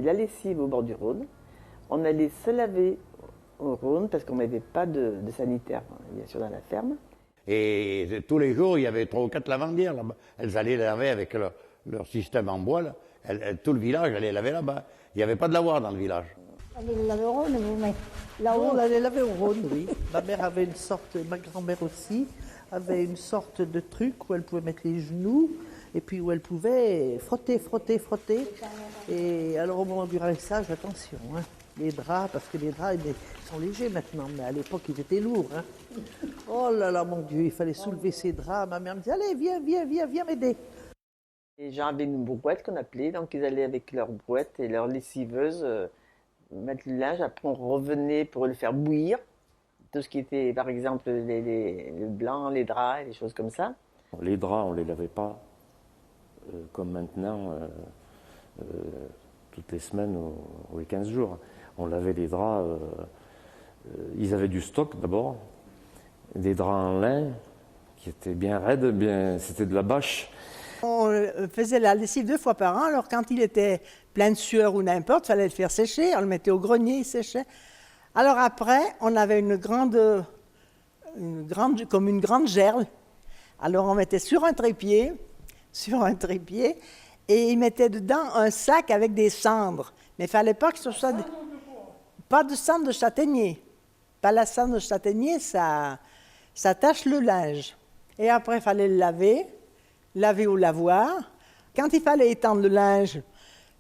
la lessive au bord du Rhône. On allait se laver au Rhône parce qu'on n'avait pas de sanitaire, bien sûr, dans la ferme. Et tous les jours, il y avait 3 ou 4 lavandières là-bas. Elles allaient laver avec leur système en bois. Là. Tout le village allait laver là-bas. Il n'y avait pas de lavoir dans le village. On allait laver au Rhône, vous, mais là-haut, on allait laver au Rhône, oui. Ma mère avait une sorte, ma grand-mère aussi, avait une sorte de truc où elle pouvait mettre les genoux et puis où elle pouvait frotter. Et alors au moment du rinçage, attention, hein, les draps, parce que les draps ils sont légers maintenant, mais à l'époque ils étaient lourds. Hein. Oh là là, mon Dieu, il fallait soulever ces draps. Ma mère me disait, allez, viens m'aider. Les gens avaient une brouette qu'on appelait, donc ils allaient avec leur brouette et leur lessiveuse mettre le linge. Après on revenait pour le faire bouillir. Tout ce qui était, par exemple, le blanc, les draps, les choses comme ça. Les draps, on ne les lavait pas comme maintenant, toutes les semaines ou les 15 jours. On lavait les draps, ils avaient du stock d'abord, des draps en lin qui étaient bien raides, c'était de la bâche. On faisait la lessive 2 fois par an, alors quand il était plein de sueur ou n'importe, il fallait le faire sécher, on le mettait au grenier, il séchait. Alors après, on avait une grande gerle. Alors on mettait sur un trépied, et ils mettaient dedans un sac avec des cendres. Mais il ne fallait pas que ce soit... Pas de cendre de châtaignier. Pas la cendre de châtaignier, ça tache le linge. Et après, il fallait le laver au lavoir. Quand il fallait étendre le linge,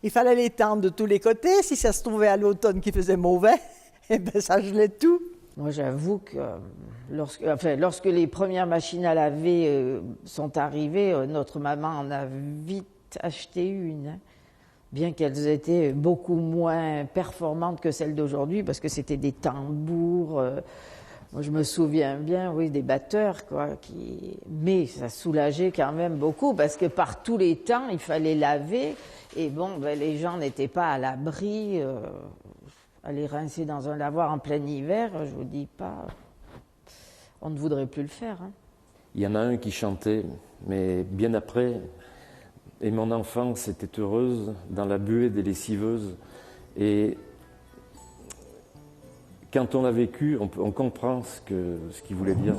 il fallait l'étendre de tous les côtés. Si ça se trouvait à l'automne qu'il faisait mauvais, eh bien, ça gelait tout. Moi, j'avoue que lorsque les premières machines à laver sont arrivées, notre maman en a vite acheté une, hein, bien qu'elles étaient beaucoup moins performantes que celles d'aujourd'hui, parce que c'était des tambours. Moi, je me souviens bien, oui, des batteurs, quoi. Mais ça soulageait quand même beaucoup, parce que par tous les temps, il fallait laver. Et bon, ben, les gens n'étaient pas à l'abri. Aller rincer dans un lavoir en plein hiver, je vous dis pas, on ne voudrait plus le faire. Hein. Il y en a un qui chantait, mais bien après, et mon enfance était heureuse dans la buée des lessiveuses. Et quand on l'a vécu, on comprend ce qu'il voulait dire.